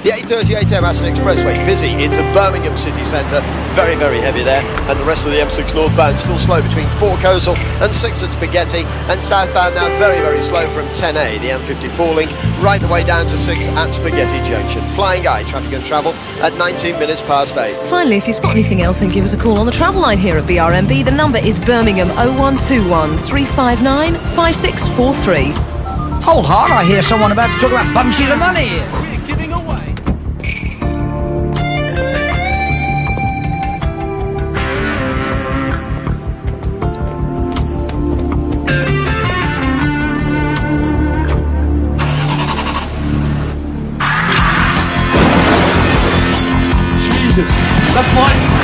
The 838M Aston Expressway busy into Birmingham city centre, very, very heavy there, and the rest of the M6 northbound still slow between 4 Coastal and 6 at Spaghetti, and southbound now very, very slow from 10A, the M54 link, right the way down to 6 at Spaghetti Junction. Flying eye, traffic and travel at 19 minutes past 8. Finally, if you spot anything else, then give us a call on the travel line here at BRMB. The number is Birmingham 0121 359 5643. Hold hard, I hear someone about to talk about bunches of money here. We're giving away. Jesus, that's mine.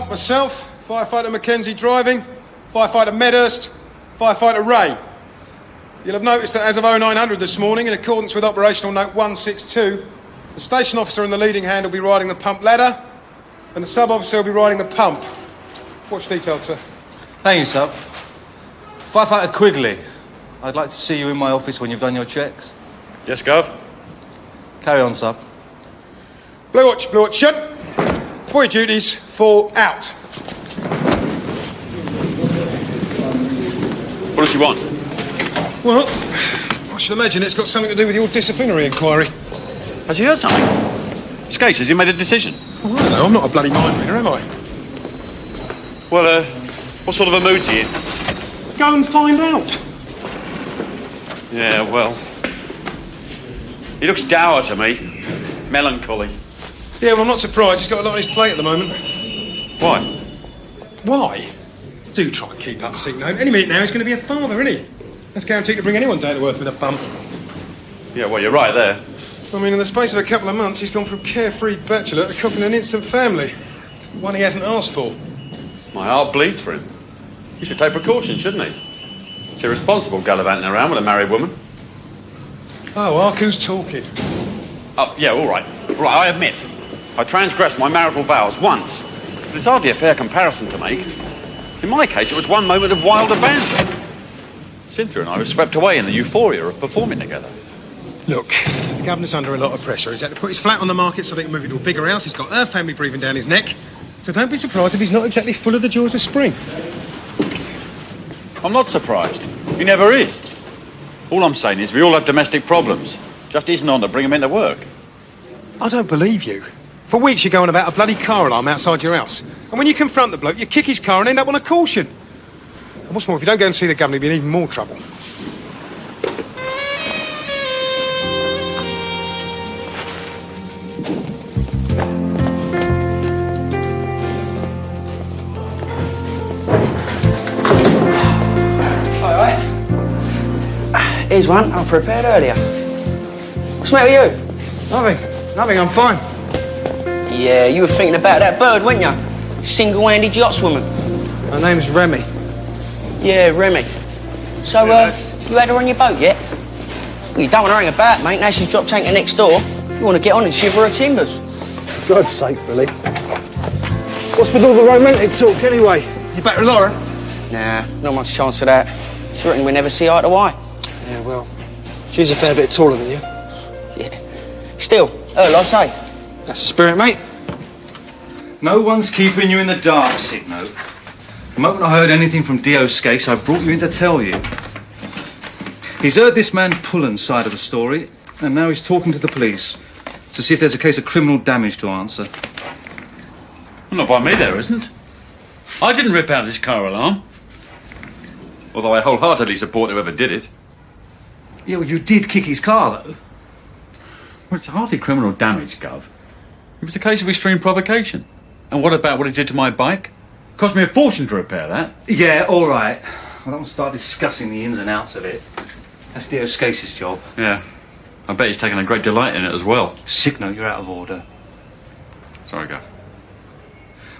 Myself, Firefighter Mackenzie driving, Firefighter Medhurst, Firefighter Ray. You'll have noticed that as of 0900 this morning, in accordance with Operational Note 162, the station officer in the leading hand will be riding the pump ladder, and the sub-officer will be riding the pump. Watch detailed, sir. Thank you, sub. Firefighter Quigley, I'd like to see you in my office when you've done your checks. Yes, Gov. Carry on, sub. Blue watch shut. For your duties, fall out. What does he want? Well, I should imagine it's got something to do with your disciplinary inquiry. Has he heard something? Skates, has he made a decision? Well, I don't know, I'm not a bloody mind reader, am I? Well, what sort of a mood's he in? Go and find out. Yeah, well... He looks dour to me. Melancholy. Yeah, well, I'm not surprised. He's got a lot on his plate at the moment. Why? Why? Do try and keep up, sick note. Any minute now, he's going to be a father, isn't he? That's guaranteed to bring anyone down to earth with a bump. Yeah, well, you're right there. I mean, in the space of a couple of months, he's gone from carefree bachelor to cooking an instant family. One he hasn't asked for. My heart bleeds for him. He should take precautions, shouldn't he? It's irresponsible gallivanting around with a married woman. Oh, Arku's talking. Oh, yeah, all right. Right, I admit. I transgressed my marital vows once, but it's hardly a fair comparison to make. In my case, it was one moment of wild abandon. Cynthia and I were swept away in the euphoria of performing together. Look, the governor's under a lot of pressure. He's had to put his flat on the market so they can move into a bigger house. He's got her family breathing down his neck. So don't be surprised if he's not exactly full of the joys of spring. I'm not surprised. He never is. All I'm saying is we all have domestic problems. Just isn't on to bring them into work. I don't believe you. For weeks you're going about a bloody car alarm outside your house. And when you confront the bloke, you kick his car and end up on a caution. And what's more, if you don't go and see the governor, you'll be in even more trouble. Here's one I prepared earlier. What's the matter with you? Nothing, I'm fine. Yeah, you were thinking about that bird, weren't you? Single-handed yachtswoman. Her name's Remy. Yeah, Remy. So, you had her on your boat yet? Well, you don't want to hang about, mate. Now she's dropped anchor next door. You want to get on and shiver her timbers. For God's sake, Billy. What's with all the romantic talk, anyway? You back with Laura? Nah, not much chance of that. She reckon we never see eye to eye. Yeah, well, she's a fair bit taller than you. Yeah. Still, Earl, I say. That's the spirit, mate. No one's keeping you in the dark, Signo. The moment I heard anything from D.O. Skase, I brought you in to tell you. He's heard this man Pullen's side of the story, and now he's talking to the police to see if there's a case of criminal damage to answer. Well, not by me, there isn't. I didn't rip out his car alarm. Although I wholeheartedly support whoever did it. Yeah, well, you did kick his car, though. Well, it's hardly criminal damage, Gov. It was a case of extreme provocation. And what about what he did to my bike? Cost me a fortune to repair that. Yeah, all right. I don't want to start discussing the ins and outs of it. That's D.O. Skase's job. Yeah. I bet he's taken a great delight in it as well. Sick note, you're out of order. Sorry, Gav.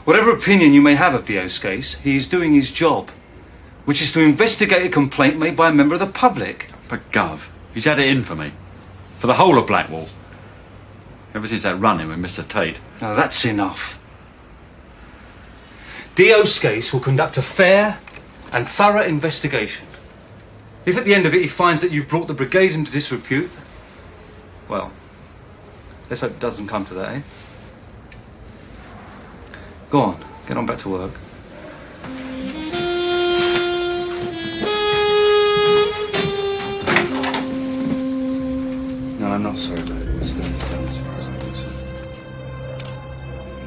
Whatever opinion you may have of Dio Skase, he is doing his job, which is to investigate a complaint made by a member of the public. But Gov, he's had it in for me. For the whole of Blackwall. Ever since that run-in with Mr. Tate. Now that's enough. Dio Skase will conduct a fair and thorough investigation. If at the end of it he finds that you've brought the brigade into disrepute, well, let's hope it doesn't come to that, eh? Go on, get on back to work. No, I'm not sorry about it. It's done as far as I'm concerned.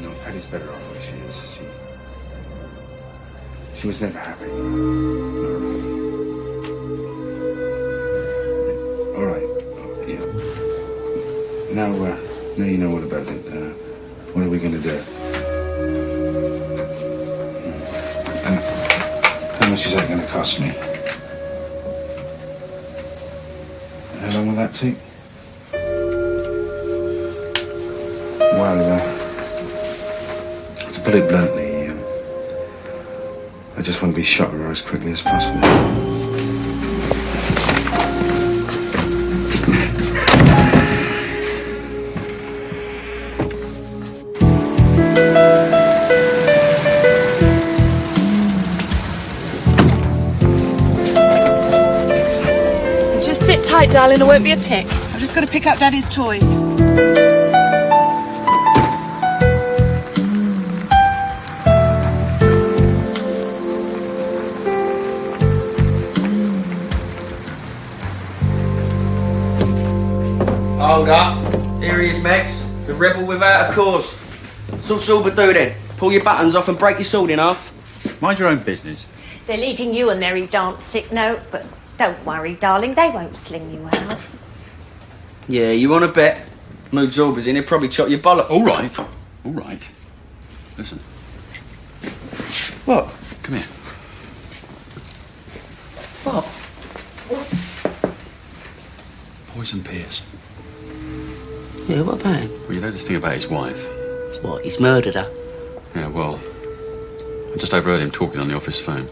No, Paddy's better off where she is. She was never happy. All right. Oh, yeah. Now you know what about it. What are we going to do? And how much is that going to cost me? How long will that take? Well, to put it bluntly, I just want to be shot at her as quickly as possible. Just sit tight, darling. It won't be a tick. I've just got to pick up Daddy's toys. Hold up. Here he is, Max. The rebel without a cause. What's all Silver do then? Pull your buttons off and break your sword in half? Mind your own business. They're leading you a merry dance, Sick Note, but don't worry, darling, they won't sling you out. Yeah, you want to bet? Mood Zorba's in, he'll probably chop your bollock. All right. All right. Listen. What? Come here. What? Poison Pierce. Yeah, what about him? Well, you know this thing about his wife? What, he's murdered her? Yeah, well, I just overheard him talking on the office phone.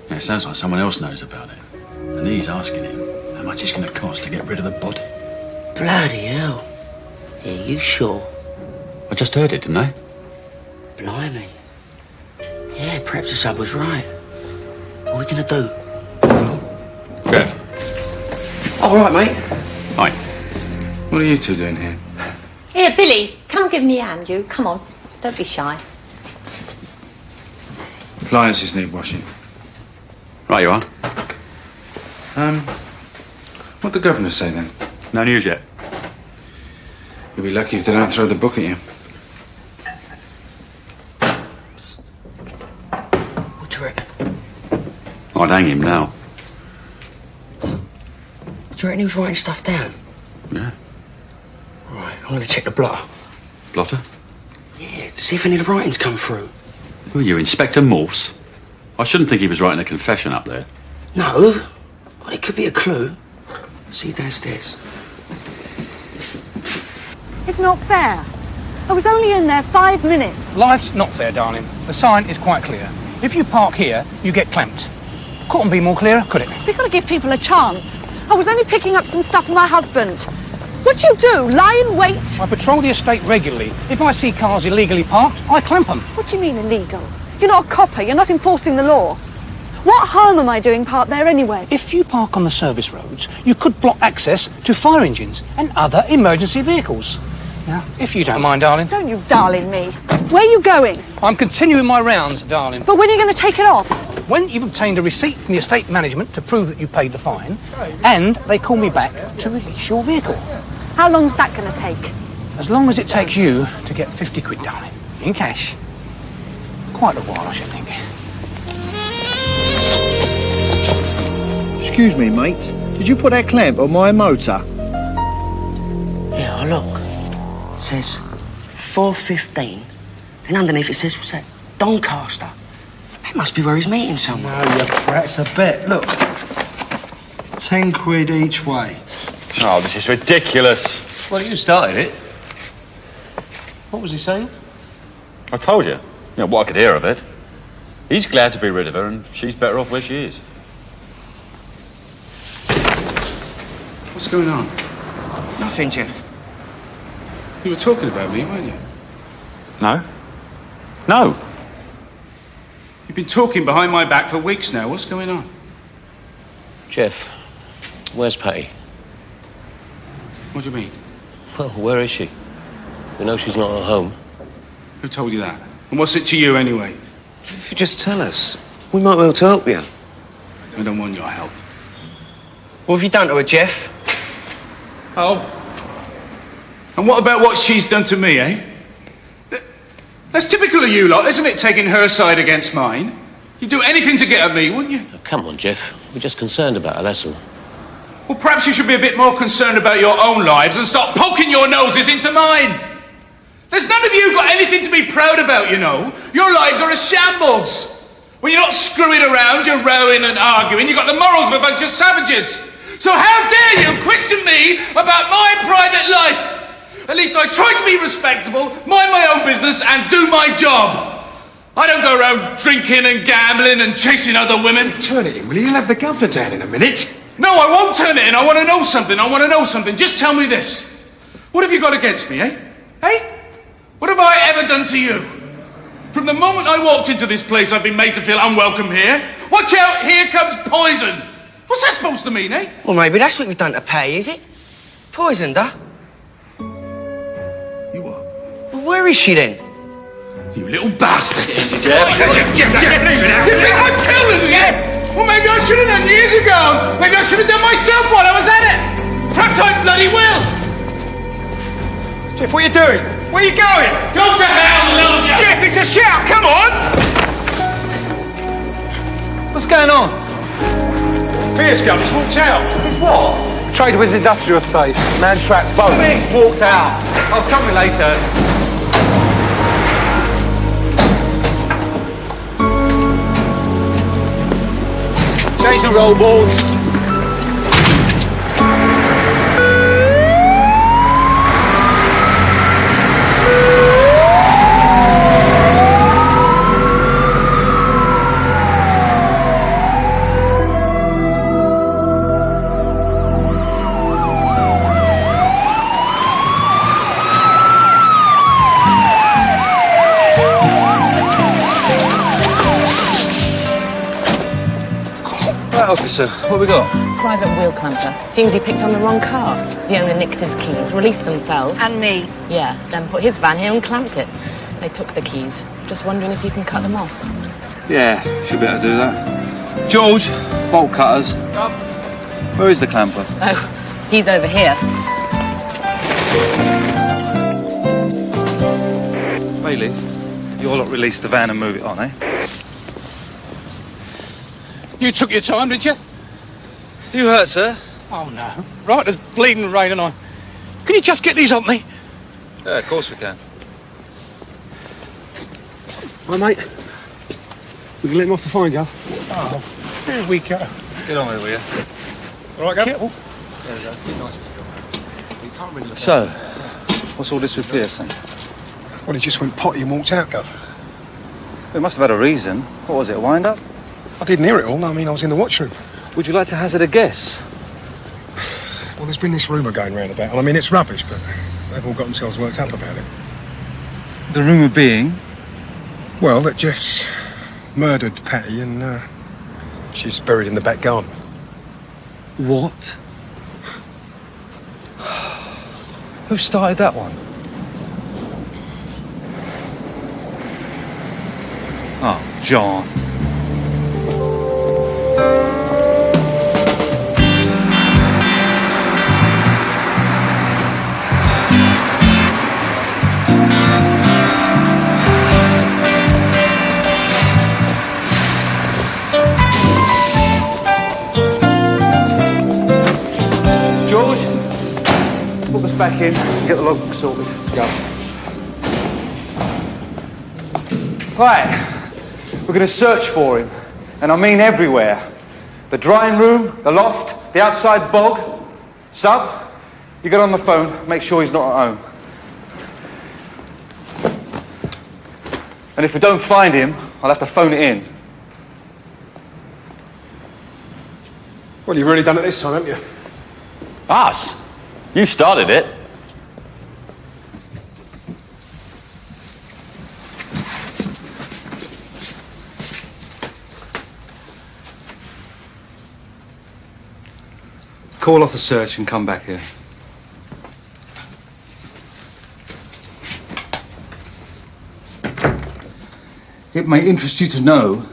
Yeah, it sounds like someone else knows about it. And he's asking him how much it's going to cost to get rid of the body. Bloody hell. Yeah, you sure? I just heard it, didn't I? Blimey. Yeah, perhaps the sub was right. What are we going to do? Jeff. All right, mate. Hi. What are you two doing here? Here, Billy, come give me a hand, you. Come on, don't be shy. Appliances need washing. Right you are. What'd the governor say then? No news yet. You'll be lucky if they don't throw the book at you. What do you reckon? I'd hang him now. Do you reckon he was writing stuff down? Yeah. Right, I'm going to check the blotter. Blotter? Yeah, see if any of the writing's come through. Who are you, Inspector Morse? I shouldn't think he was writing a confession up there. No. Well, it could be a clue. See you downstairs. It's not fair. I was only in there 5 minutes. Life's not fair, darling. The sign is quite clear. If you park here, you get clamped. Couldn't be more clear, could it? We've got to give people a chance. I was only picking up some stuff for my husband. What do you do? Lie in wait? I patrol the estate regularly. If I see cars illegally parked, I clamp them. What do you mean illegal? You're not a copper. You're not enforcing the law. What harm am I doing parked there anyway? If you park on the service roads, you could block access to fire engines and other emergency vehicles. Now, if you don't mind, darling. Don't you darling me. Where are you going? I'm continuing my rounds, darling. But when are you going to take it off? When you've obtained a receipt from the estate management to prove that you paid the fine, and they call me back to release your vehicle. How long's that going to take? As long as it takes you to get 50 quid, darling, in cash. Quite a while, I should think. Excuse me, mate. Did you put that clamp on my motor? Yeah, look. It says 4:15, and underneath it says, what's that? Doncaster. That must be where he's meeting someone. No, you prat's a bet. Look. 10 quid each way. Oh, Oh, this is ridiculous. Well, you started it. What was he saying? I told you. What I could hear of it. He's glad to be rid of her, and she's better off where she is. What's going on? Nothing, Jeff. You were talking about me, weren't you? No. No. You've been talking behind my back for weeks now. What's going on? Jeff, where's Patty? What do you mean? Well, where is she? We know she's not at home. Who told you that? And what's it to you, anyway? If you just tell us, we might be able to help you. I don't want your help. What have you done to her, Jeff? Oh. And what about what she's done to me, eh? That's typical of you lot, isn't it, taking her side against mine? You'd do anything to get at me, wouldn't you? Oh, come on, Jeff. We're just concerned about her, that's all. Well, perhaps you should be a bit more concerned about your own lives and stop poking your noses into mine. There's none of you got anything to be proud about, you know. Your lives are a shambles. When you're not screwing around, you're rowing and arguing. You've got the morals of a bunch of savages. So how dare you question me about my private life? At least I try to be respectable, mind my own business, and do my job. I don't go around drinking and gambling and chasing other women. Turn it in, will you? You'll have the governor down in a minute. No, I won't turn it in. I want to know something. I want to know something. Just tell me this. What have you got against me, eh? Eh? What have I ever done to you? From the moment I walked into this place, I've been made to feel unwelcome here. Watch out, here comes poison. What's that supposed to mean, eh? Well, maybe that's what you've done to Patty, is it? Poisoned her? You what? Well, where is she then? You little bastard! Jeff. You think I'm killing you, yeah? Well, maybe I should have done years ago. Maybe I should have done myself while I was at it. Perhaps I bloody will. Jeff, what are you doing? Where are you going? Go to hell, love you. Jeff, it's a shout, come on! What's going on? Fierce gun, he's walked out. It's what? Trader with industrial estate. Man trapped boat. Walked out. I'll tell me later. Change the roll balls. Officer, what we got? Private wheel clamper. Seems he picked on the wrong car. The owner nicked his keys, released themselves. And me. Yeah, then put his van here and clamped it. They took the keys. Just wondering if you can cut them off. Yeah, should be able to do that. George, bolt cutters. Where is the clamper? Oh, he's over here. Bailiff, you all lot release the van and move it on, eh? You took your time, didn't you? You hurt, sir? Oh, no. Right, there's bleeding rain and I... Can you just get these off me? Yeah, of course we can. Right, mate. We can let him off the fine, Gov. Oh, here we go. Get on with it, will you? All right, Gov? So, what's all this with Pierce then? Well, he just went potty and walked out, Gov. It must have had a reason. What was it, a wind-up? I didn't hear it all. I mean, I was in the watchroom. Would you like to hazard a guess? Well, there's been this rumour going round about it. I mean, it's rubbish, but they've all got themselves worked up about it. The rumour being? Well, that Jeff's murdered Patty and she's buried in the back garden. What? Who started that one? Oh, John. Back in and get the logbook sorted. Go. Right. We're going to search for him. And I mean everywhere. The drying room, the loft, the outside bog. Sub, You get on the phone, make sure he's not at home. And if we don't find him, I'll have to phone it in. Well, you've really done it this time, haven't you? Us? You started it. Call off the search and come back here. It may interest you to know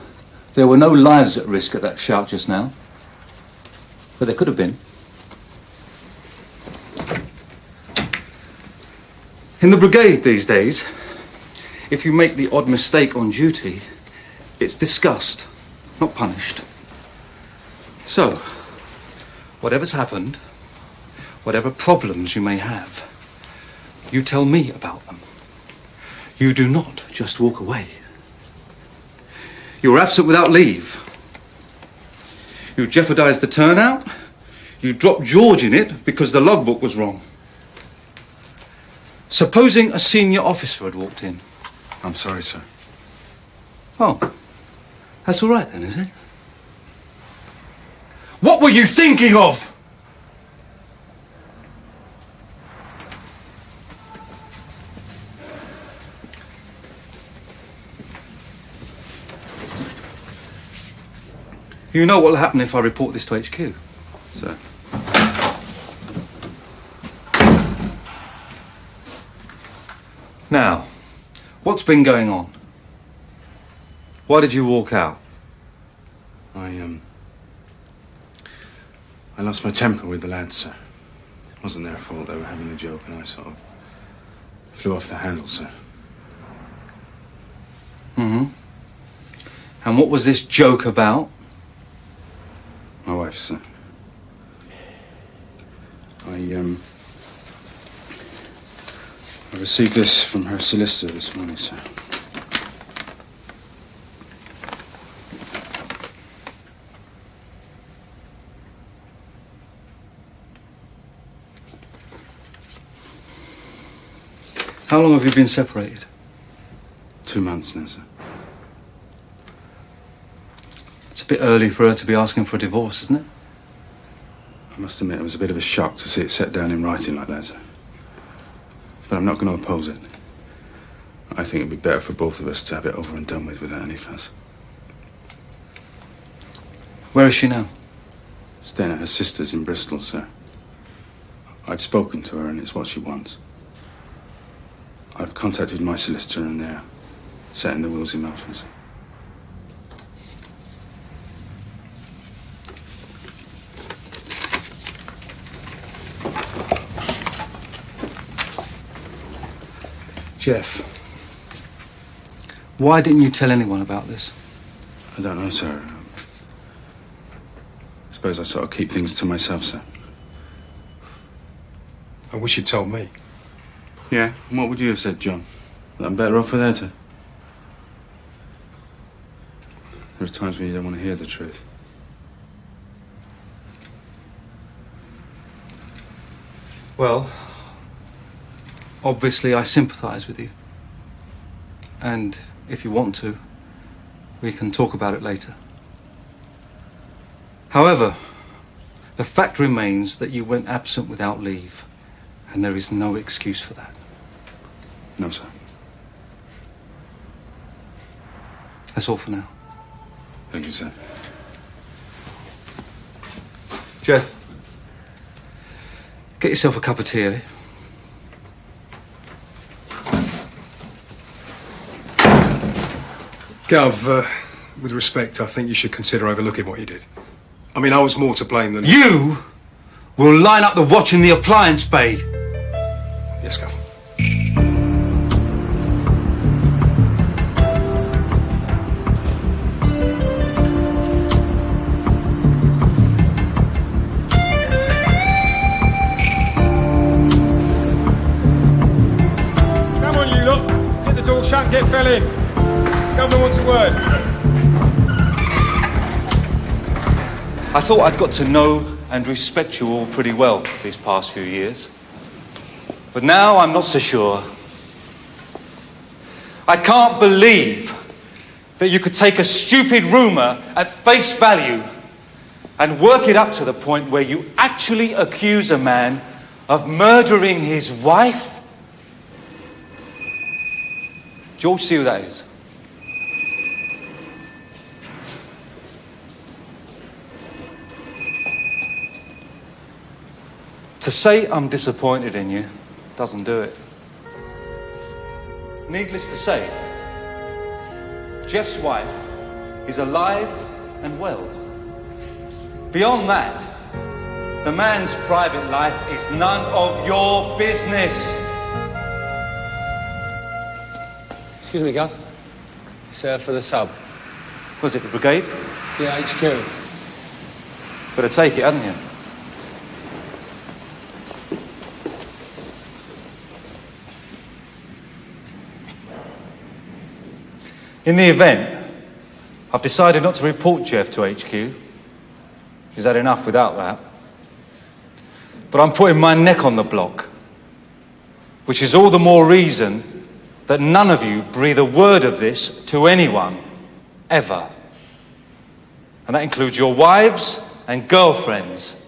there were no lives at risk at that shout just now. But there could have been. In the brigade these days, if you make the odd mistake on duty, it's discussed, not punished. So, whatever's happened, whatever problems you may have, you tell me about them. You do not just walk away. You were absent without leave. You jeopardised the turnout. You dropped George in it because the logbook was wrong. Supposing a senior officer had walked in. I'm sorry, sir. Oh, that's all right then, is it? What were you thinking of? You know what'll happen if I report this to HQ? Sir. Now, what's been going on? Why did you walk out? I lost my temper with the lads, sir. It wasn't their fault. They were having a joke and I sort of flew off the handle, sir. Mm-hmm. And what was this joke about? My wife, sir. I received this from her solicitor this morning, sir. How long have you been separated? 2 months now, sir. It's a bit early for her to be asking for a divorce, isn't it? I must admit it was a bit of a shock to see it set down in writing like that, sir. But I'm not going to oppose it. I think it'd be better for both of us to have it over and done with without any fuss. Where is she now? Staying at her sister's in Bristol, sir. I've spoken to her and it's what she wants. I've contacted my solicitor and they're setting the wheels in motion, sir. Jeff, why didn't you tell anyone about this? I don't know, sir. I suppose I sort of keep things to myself, sir. I wish you'd told me. Yeah? And what would you have said, John? That I'm better off without her? There are times when you don't want to hear the truth. Well, obviously I sympathise with you. And if you want to, we can talk about it later. However, the fact remains that you went absent without leave, and there is no excuse for that. No, sir. That's all for now. Thank you, sir. Jeff, get yourself a cup of tea, eh? Gov, with respect, I think you should consider overlooking what you did. I mean, I was more to blame than... You will line up the watch in the appliance bay. Yes, Gov. Come on, you lot. Get the door shut and get fell in. Governor wants a word. I thought I'd got to know and respect you all pretty well these past few years. But now I'm not so sure. I can't believe that you could take a stupid rumour at face value and work it up to the point where you actually accuse a man of murdering his wife? George, see who that is. To say I'm disappointed in you doesn't do it. Needless to say, Jeff's wife is alive and well. Beyond that, the man's private life is none of your business. Excuse me, Gov. Sir, for the sub. Was it the brigade? Yeah, HQ. Better take it, hadn't you? In the event, I've decided not to report Jeff to HQ. He's had enough without that. But I'm putting my neck on the block, which is all the more reason that none of you breathe a word of this to anyone, ever. And that includes your wives and girlfriends.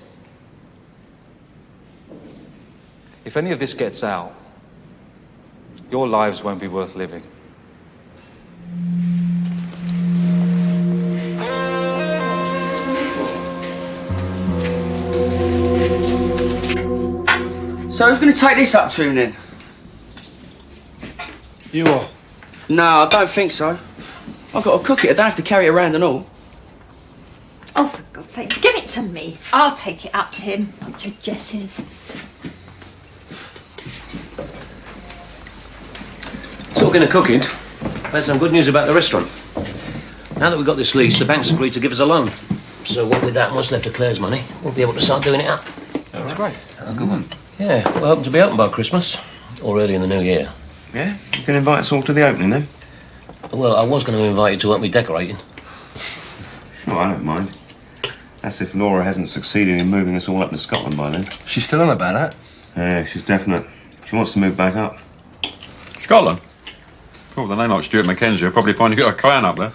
If any of this gets out, your lives won't be worth living. So who's going to take this up to him then? You are? No, I don't think so. I've got to cook it. I don't have to carry it around and all. Oh, for God's sake, give it to me. I'll take it up to him. Bunch of jesses. Talking of cooking, I've had some good news about the restaurant. Now that we've got this lease, the bank's agreed to give us a loan. So what with that and what's left of Claire's money, we'll be able to start doing it up. That's great. A good one. Yeah, we're hoping to be open by Christmas, or early in the new year. Yeah? You can invite us all to the opening then? Well, I was going to invite you to help me decorating. Sure, I don't mind. That's if Laura hasn't succeeded in moving us all up to Scotland by then. She's still on about that? Yeah, she's definite. She wants to move back up. Scotland? Oh, the name like Stuart Mackenzie will probably find you got a clan up there.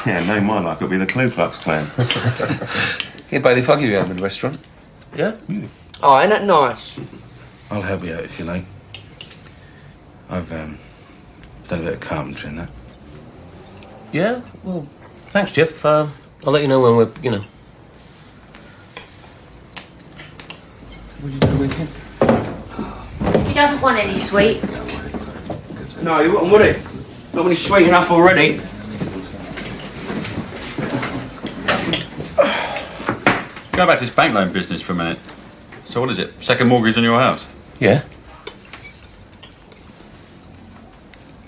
Yeah, name my luck, it'll be the Ku Klux Klan. Here, Bailey, if I give you over the restaurant. Yeah? Oh, ain't that nice? I'll help you out if you like. I've done a bit of carpentry and that. Yeah? Well, thanks, Jeff. I'll let you know when we're, What did you do weekend? He doesn't want any sweet. No, he wouldn't, would he? Not when he's sweet enough already. Go back to this bank loan business for a minute. So what is it? Second mortgage on your house? Yeah?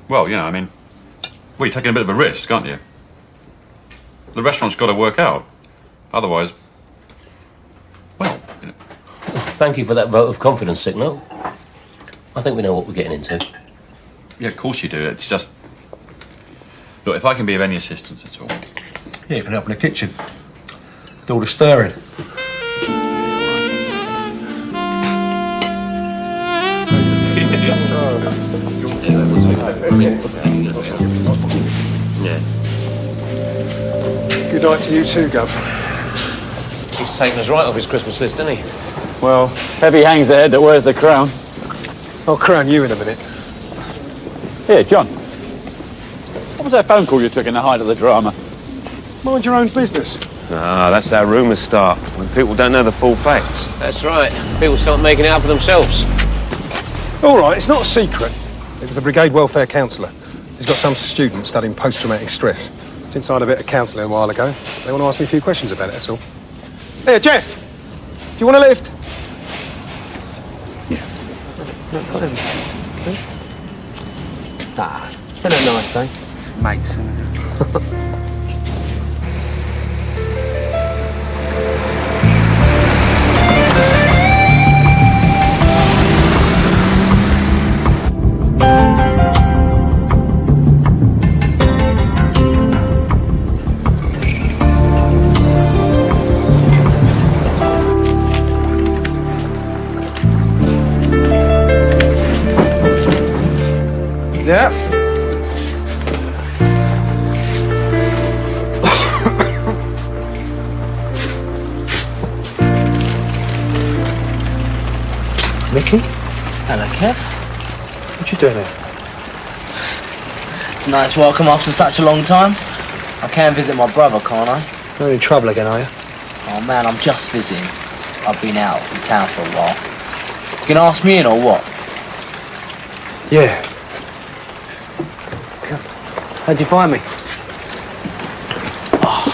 Well, you know, I mean... Well, you're taking a bit of a risk, aren't you? The restaurant's got to work out. Otherwise... Well, you know... Thank you for that vote of confidence, Signal. I think we know what we're getting into. Yeah, of course you do. It's just... Look, if I can be of any assistance at all... Yeah, you can help in the kitchen. Do all the stirring. Yeah. Good night to you too, Gov. He's taken us right off his Christmas list, isn't he? Well, heavy hangs the head that wears the crown. I'll crown you in a minute. Here, John. What was that phone call you took in the height of the drama? Mind your own business. Ah, that's how rumours start, when people don't know the full facts. That's right. People start making it out for themselves. All right, it's not a secret. It was the Brigade Welfare Counsellor. He's got some student studying post-traumatic stress. Since I had a bit of counselling a while ago, they want to ask me a few questions about it, that's all. Here, Jeff! Do you want a lift? Ah, it's been a nice day. Mates. Yeah? Mickey? Hello, Kev. What you doing here? It's a nice welcome after such a long time. I can visit my brother, can't I? You're in trouble again, are you? Oh man, I'm just visiting. I've been out in town for a while. You gonna ask me in or what? Yeah. How'd you find me? Oh,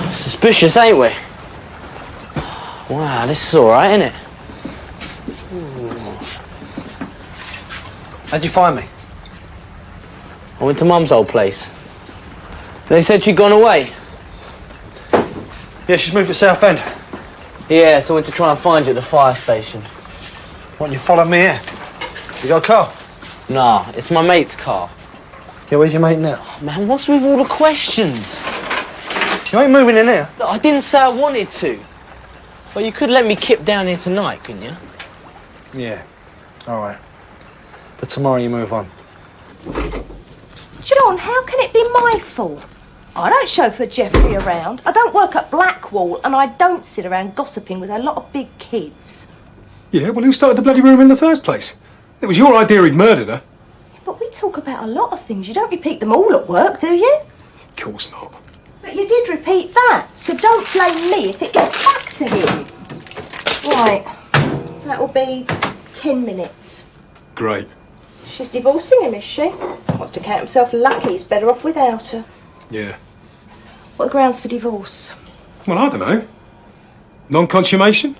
man. Suspicious, ain't we? Wow, this is alright, isn't it? How'd you find me? I went to Mum's old place. They said she'd gone away. Yeah, she's moved to Southend. Yeah, so I went to try and find you at the fire station. Why don't you follow me here? You got a car? Nah, it's my mate's car. Yeah, where's your mate now? Oh, man, what's with all the questions? You ain't moving in here. Look, I didn't say I wanted to. But you could let me kip down here tonight, couldn't you? Yeah. All right. But tomorrow you move on. John, how can it be my fault? I don't chauffeur Jeffrey around. I don't work at Blackwall, and I don't sit around gossiping with a lot of big kids. Yeah, well, who started the bloody rumour in the first place? It was your idea he'd murdered her. But we talk about a lot of things. You don't repeat them all at work, do you? Of course not. But you did repeat that, so don't blame me if it gets back to him. Right, that'll be 10 minutes. Great. She's divorcing him, is she? Wants to count himself lucky he's better off without her. Yeah. What are the grounds for divorce? Well, I don't know. Non-consummation?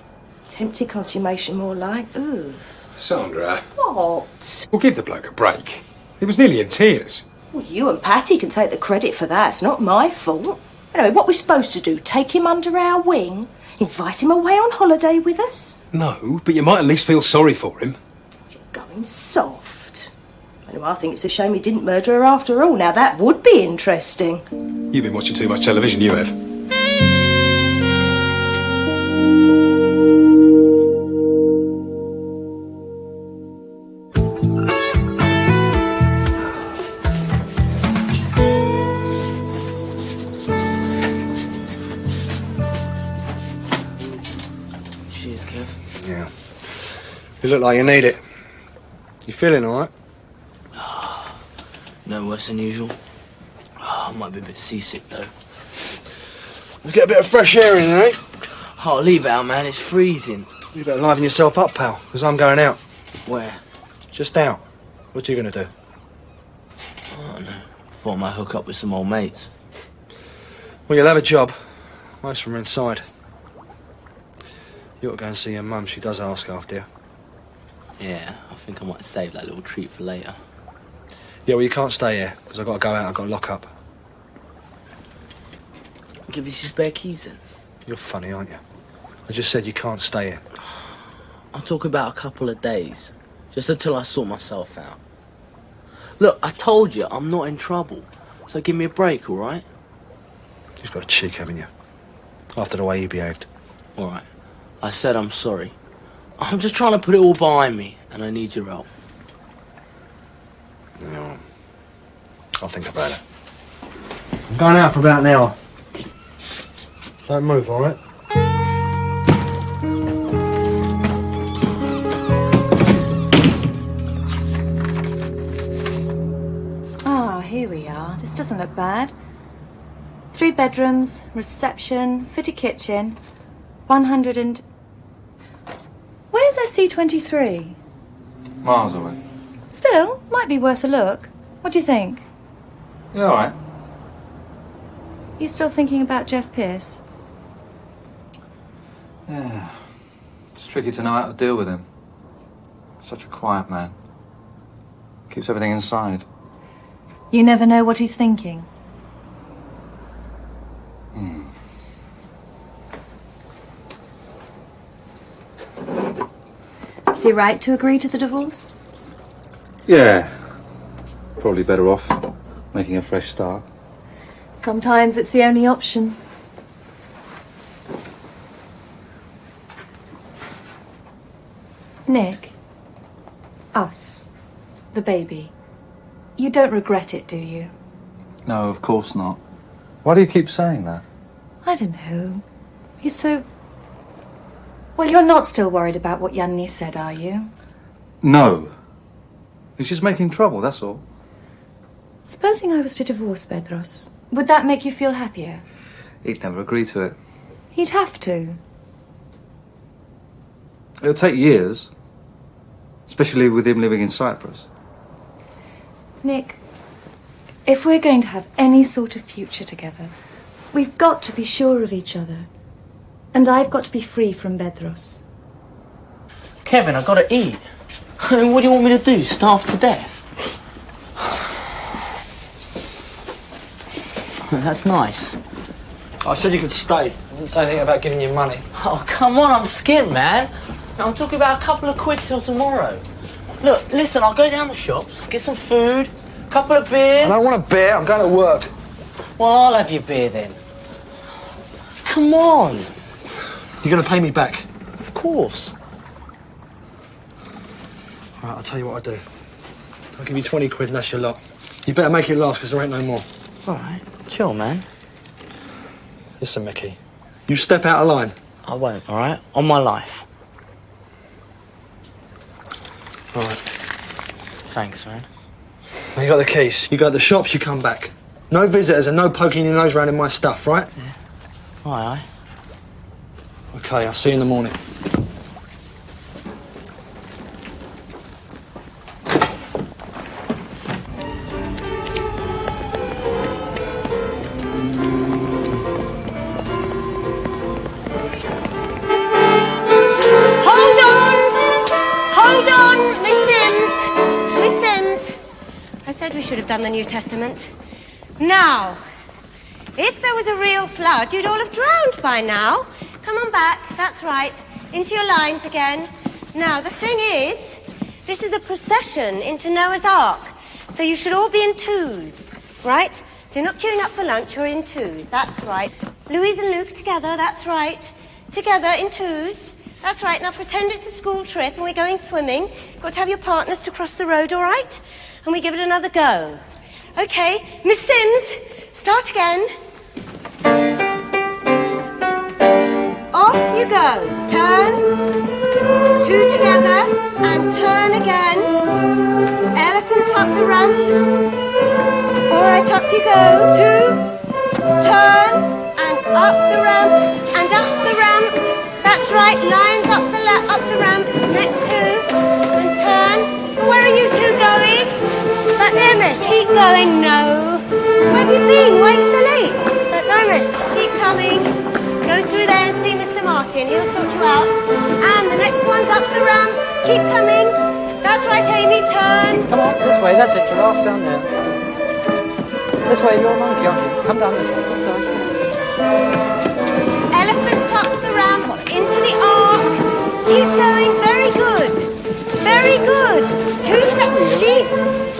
Empty consummation, more like. Ooh. Sandra. What? Well, give the bloke a break. He was nearly in tears. Well, you and Patty can take the credit for that. It's not my fault. Anyway, what we're supposed to do? Take him under our wing? Invite him away on holiday with us? No, but you might at least feel sorry for him. You're going soft. Anyway, I think it's a shame he didn't murder her after all. Now, that would be interesting. You've been watching too much television, you have. Cheers, Kev. Yeah. You look like you need it. You feeling all right? No worse than usual. Oh, I might be a bit seasick, though. Let's get a bit of fresh air in, eh? Oh, leave it out, man. It's freezing. You better liven yourself up, pal, because I'm going out. Where? Just out. What are you going to do? I don't know. Thought I might hook up with some old mates. Well, you'll have a job. Most of them are inside. You ought to go and see your mum. She does ask after you. Yeah, I think I might save that little treat for later. Yeah, well, you can't stay here, because I've got to go out. I've got to lock up. Give us your spare keys, then. You're funny, aren't you? I just said you can't stay here. I'll talk about a couple of days. Just until I sort myself out. Look, I told you, I'm not in trouble. So give me a break, all right? You've got a cheek, haven't you? After the way you behaved. All right. I said I'm sorry. I'm just trying to put it all behind me, and I need your help. No. I'll think about it. I'm going out for about an hour. Don't move, all right? Ah, here we are. This doesn't look bad. 3 bedrooms, reception, fitted kitchen, 100 and... Where's SC23? Miles away. Still, might be worth a look. What do you think? Yeah, all right. You still thinking about Jeff Pierce? Yeah. It's tricky to know how to deal with him. Such a quiet man. Keeps everything inside. You never know what he's thinking. Is he right to agree to the divorce? Yeah. Probably better off making a fresh start. Sometimes it's the only option. Nick, Us. The baby. You don't regret it, do you? No, of course not. Why do you keep saying that? I don't know. You're so... Well, you're not still worried about what Yanni said, are you? No. He's just making trouble, that's all. Supposing I was to divorce Bedros, would that make you feel happier? He'd never agree to it. He'd have to. It'll take years. Especially with him living in Cyprus. Nick, if we're going to have any sort of future together, we've got to be sure of each other. And I've got to be free from Bedros. Kevin, I've got to eat. I mean, what do you want me to do? Starve to death? That's nice. I said you could stay. I didn't say anything about giving you money. Oh, come on, I'm skint, man. I'm talking about a couple of quid till tomorrow. Look, listen, I'll go down the shops, get some food, a couple of beers. I don't want a beer, I'm going to work. Well, I'll have your beer then. Come on. You're going to pay me back? Of course. All right, I'll tell you what I'll do. I'll give you 20 quid and that's your lot. You better make it last because there ain't no more. All right, chill, man. Listen, Mickey, you step out of line. I won't, all right? On my life. All right. Thanks, man. Now you got the keys. You go to the shops, you come back. No visitors and no poking your nose around in my stuff, right? Yeah. Aye. Okay, I'll see you in the morning. We should have done the New Testament. Now, if there was a real flood, you'd all have drowned by now. Come on back, that's right. Into your lines again. Now, the thing is, this is a procession into Noah's Ark. So you should all be in twos, right? So you're not queuing up for lunch, you're in twos. That's right. Louise and Luke together, that's right. Together in twos. That's right. Now pretend it's a school trip and we're going swimming. You've got to have your partners to cross the road, all right? And we give it another go. Okay, Miss Sims, start again. Off you go. Turn. Two together. And turn again. Elephants up the ramp. All right, up you go. Two. Turn. And up the ramp. And up the ramp. That's right. Lions up the ramp. Next two. And turn. Where are you two going? That limit. Keep going, no. Where have you been? Why are you so late? That limit. Keep coming. Go through there and see Mr. Martin. He'll sort you out. And the next one's up the ramp. Keep coming. That's right, Amy. Turn. Come on, this way. That's it. Giraffe's down there. This way. You're a monkey, aren't you? Come down this way. That's all right. Elephants up the ramp. Into the ark. Keep going. Very good. Very good. Two sets of sheep.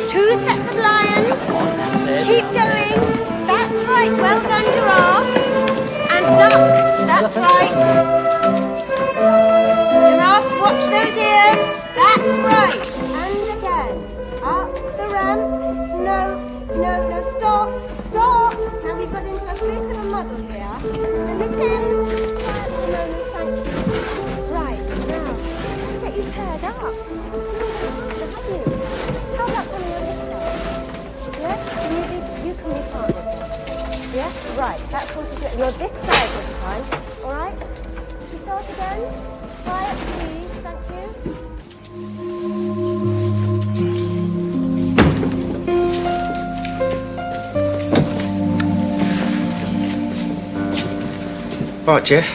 Two sets of lions. That's it. Keep going. That's right. Well done, giraffes. And ducks. That's right. Giraffes, watch those ears. That's right. And again. Up the ramp. No, stop. Stop. Now we've got into a bit of a muddle here. And Miss Sims. Quiet for a moment, thank you. Right, now, let's get you paired up. How about coming on this side? Yes? You can be partners then. Yes? Right, that's what you do. You're this side this time. Alright? You start again? Quiet, please. Thank you. Right, Jeff.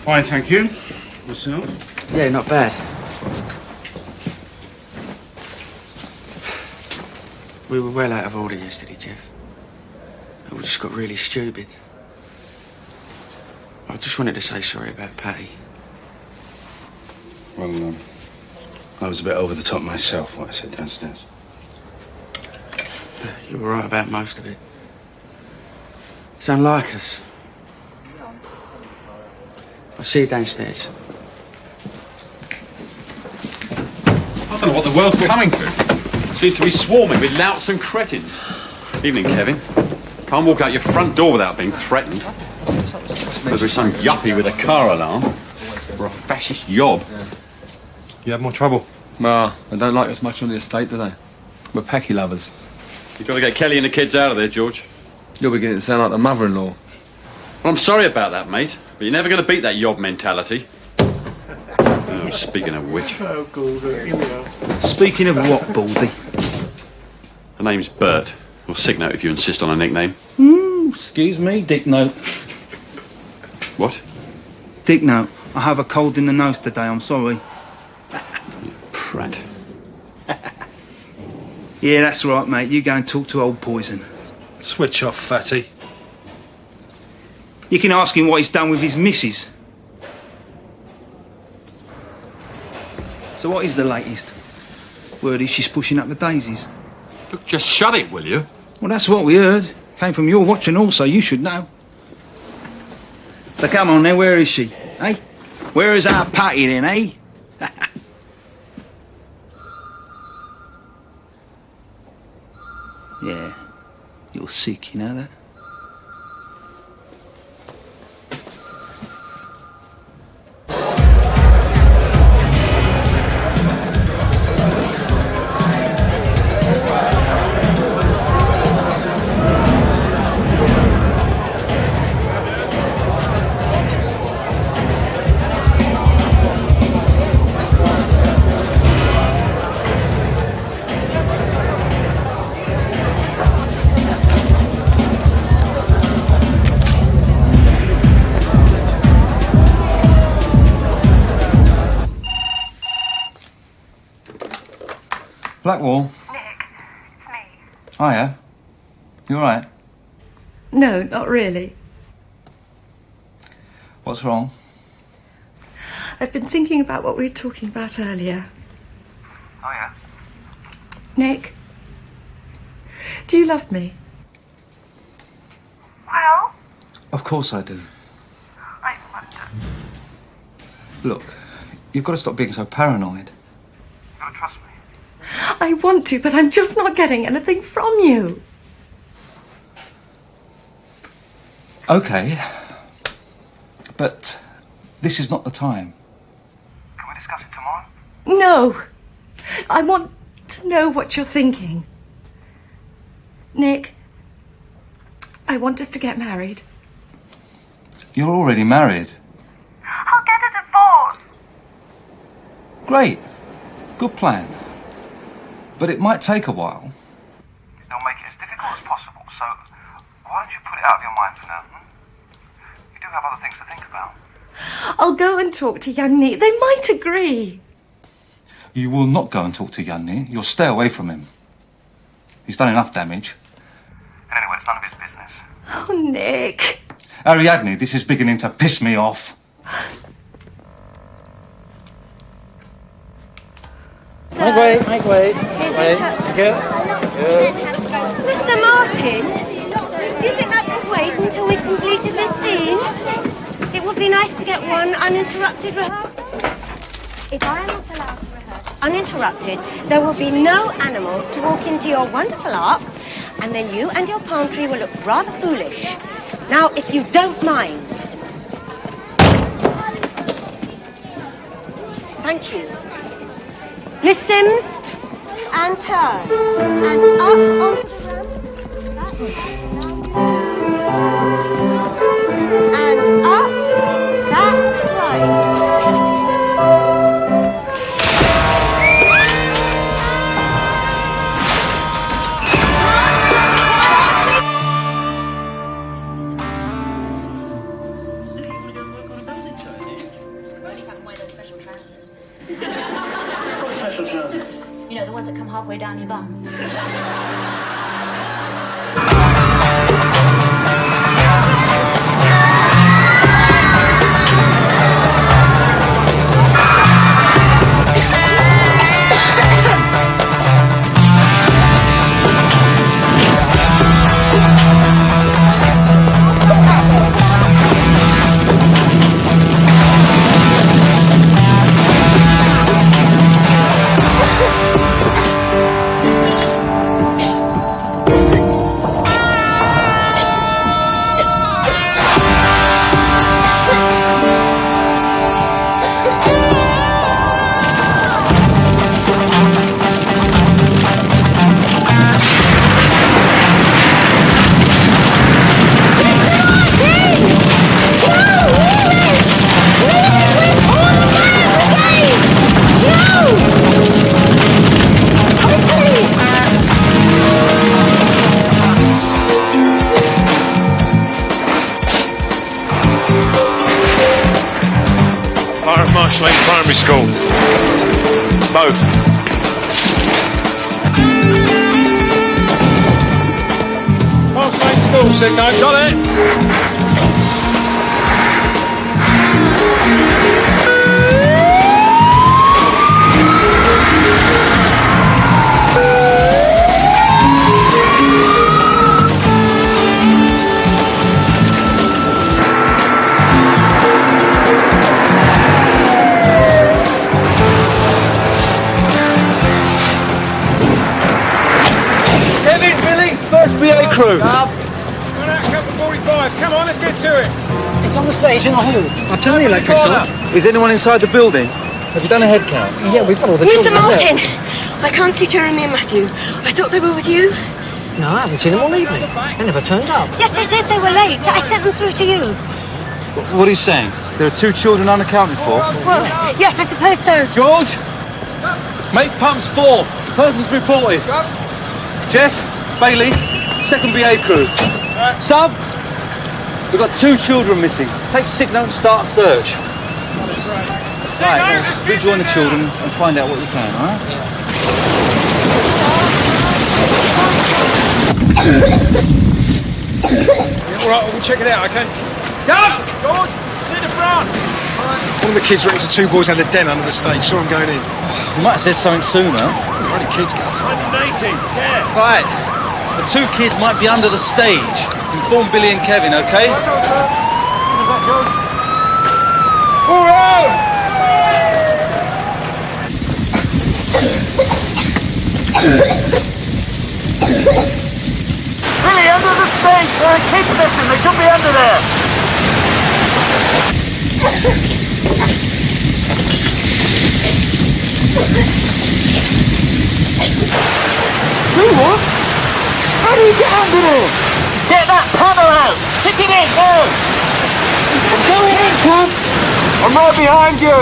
Fine, thank you. Yourself? Yeah, not bad. We were well out of order yesterday, Jeff. We just got really stupid. I just wanted to say sorry about Patty. Well, I was a bit over the top myself, what I said downstairs. You were right about most of it. It's unlike us. I'll see you downstairs. I don't know what the world's coming to. Seems to be swarming with louts and cretins. Evening, Kevin. Can't walk out your front door without being threatened. Because there's some yuppie with a car alarm. Or a fascist yob. You have more trouble? Ma, they don't like us much on the estate, do they? We're pecky lovers. You've got to get Kelly and the kids out of there, George. You're beginning to sound like the mother-in-law. Well, I'm sorry about that, mate. But you're never going to beat that yob mentality. Oh, speaking of which. Speaking of what, Baldy? Her name's Bert. Or Sick Note if you insist on a nickname. Excuse me, Dick Note. What? Dick Note. I have a cold in the nose today, I'm sorry. Prat. Yeah, that's right, mate. You go and talk to old Poison. Switch off, fatty. You can ask him what he's done with his missus. So what is the latest? Word is she's pushing up the daisies. Look, just shut it, will you? Well, that's what we heard. Came from your watching also, you should know. So come on then, where is she? Eh? Where is our Patty then, eh? Yeah, you're sick, you know that? Blackwall. Nick, it's me. Hiya. You alright? No, not really. What's wrong? I've been thinking about what we were talking about earlier. Oh, yeah? Nick, do you love me? Well, Of course I do. I wonder. Look, you've got to stop being so paranoid. You gotta trust me. I want to, but I'm just not getting anything from you. Okay. But this is not the time. Can we discuss it tomorrow? No. I want to know what you're thinking. Nick, I want us to get married. You're already married. I'll get a divorce. Great. Good plan. But it might take a while. They'll make it as difficult as possible, so why don't you put it out of your mind for now? You do have other things to think about. I'll go and talk to young Nick. They might agree. You will not go and talk to Yanni. You'll stay away from him. He's done enough damage. Anyway, it's none of his business. Oh, Nick. Ariadne, this is beginning to piss me off. Make way. Mr. Martin, do you think I could wait until we completed this scene? It would be nice to get one uninterrupted rehearsal. If I am not allowed to rehearse uninterrupted, there will be no animals to walk into your wonderful ark, and then you and your palm tree will look rather foolish. Now, if you don't mind. Thank you. Miss Sims, and turn. And up onto the ramp. That's and up. That's right. You know, the ones that come halfway down your bum. both. Past main school, Signo. Got it. Kevin, Billy, first BA crew. Run out, couple 45s. Come on, let's get to it. It's on the stage in the hall. I've turned the electrics off. Is anyone inside the building? Have you done a head count? Yeah, we've got all the Mr. children up there. Martin, I can't see Jeremy and Matthew. I thought they were with you. No, I haven't seen them all evening. They never turned up. Yes, they did. They were late. I sent them through to you. What are you saying? There are 2 children unaccounted for? Well, yes, I suppose so. George? Make pumps 4. Persons reported. Jeff, Bailey, second BA crew. Sub, we've got 2 children missing. Take sick note and start a search. Right, well, rejoin the children and find out what you can, all right? All right, we'll check it out, okay? Dove! George! Near the front! One of the kids reckons the 2 boys had a den under the stage. Saw them going in. You might have said something sooner. Only kids go. 180, yeah. Right, the 2 kids might be under the stage. Inform Billy and Kevin, okay? All right! Billy, under the stage. There are kids missing. They could be under there. Do what? How do you get under there? Get that panel out. Kick it in, go. I'm going in, Tom. I'm right behind you.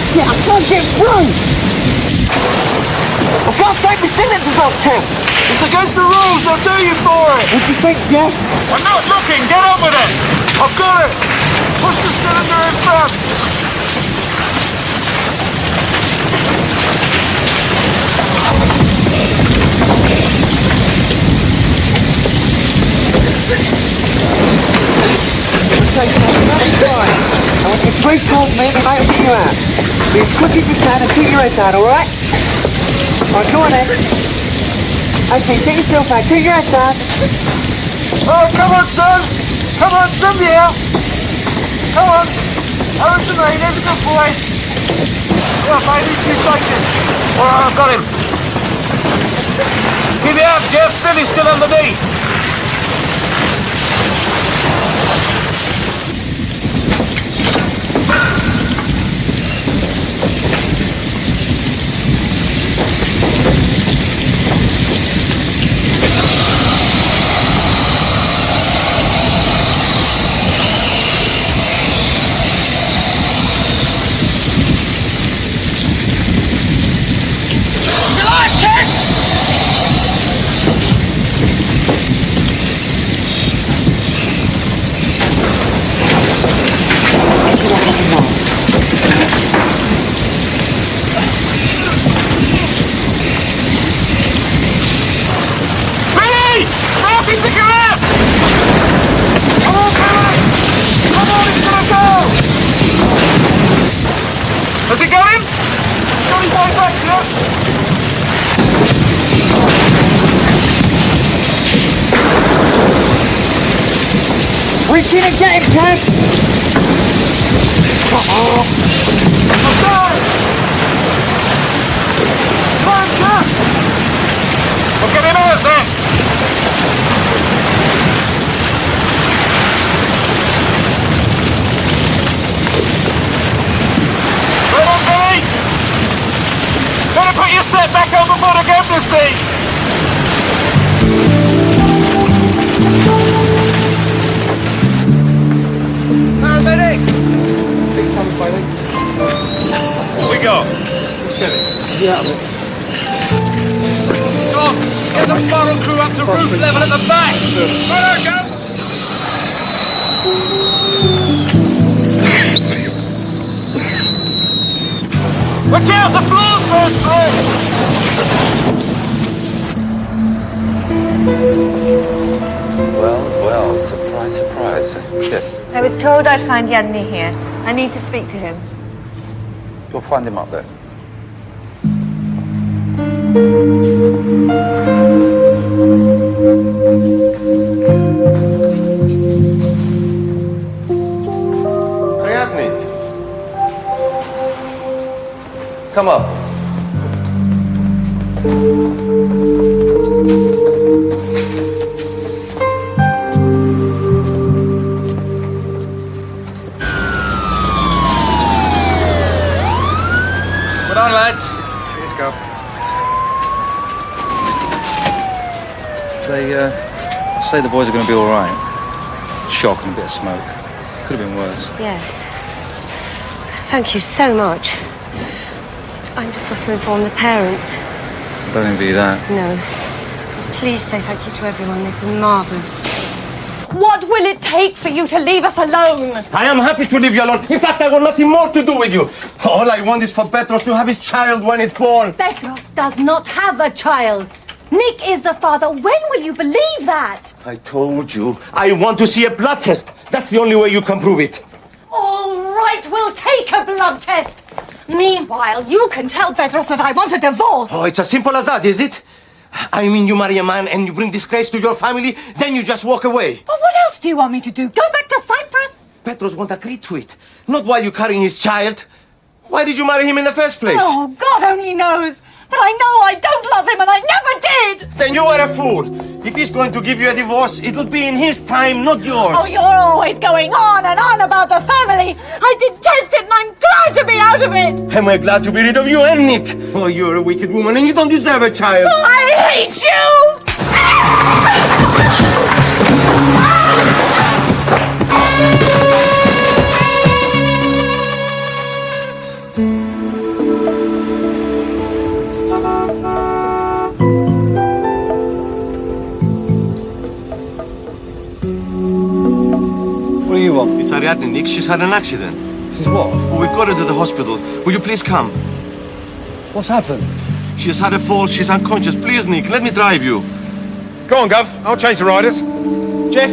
Shit, I can't get through. I can't take the cylinders off, Tim. It's against the rules. They'll do you for it. What do you think, Jeff? I'm not looking. Get on with it. I've got it. Push the cylinder in front. I want you straight towards me and the mate will get you out. Be as quick as you can and keep your head down, alright? Alright, go on then. I say, get yourself out, keep your head down. Oh, come on, son. Come on, somebody out. Come on. Over to me. There's a good boy. Yeah, baby, keep fighting. Alright, I've got him. Keep it up, Jeff. Billy's still underneath. Has he got him? Got his way back, Jeff. Reach in and get him, Kev! Uh-oh. I'm down! Come on, Jeff! I'll get him out then! Gotta put your set back on before the gambler seat! Paramedic! What we got? Yeah. Go on, get the barrel crew up to roof level at the back! Right on, go! Watch out, the floor's burst through! Well, surprise, surprise. Yes, I was told I'd find Yadni here. I need to speak to him. you'll find him up there. Ariadne! Come up. Well done, lads. Cheers, Gov. Say the boys are going to be all right. Shock and a bit of smoke. Could have been worse. Yes. Thank you so much. I'm just off to inform the parents. Don't envy that. No. Please say thank you to everyone. They've been marvellous. What will it take for you to leave us alone? I am happy to leave you alone. In fact, I want nothing more to do with you. All I want is for Petros to have his child when it's born. Petros does not have a child. Nick is the father. When will you believe that? I told you, I want to see a blood test. That's the only way you can prove it. All right, we'll take a blood test. Meanwhile, you can tell Petros that I want a divorce. Oh, it's as simple as that, is it? I mean, you marry a man and you bring disgrace to your family, then you just walk away. But what else do you want me to do? Go back to Cyprus? Petros won't agree to it. Not while you're carrying his child. Why did you marry him in the first place? Oh, God only knows. But I know I don't love him and I never did. Then you are a fool. If he's going to give you a divorce, it'll be in his time, not yours. Oh, you're always going on and on about the family. I detest it and I'm glad to be out of it. Am I glad to be rid of you and Nick? Oh, you're a wicked woman and you don't deserve a child. I hate you! What do you want? It's Ariadne, Nick. She's had an accident. She's what? Well, we've got her to the hospital. Will you please come? What's happened? She's had a fall. She's unconscious. Please, Nick, let me drive you. Go on, Gov. I'll change the riders. Jeff,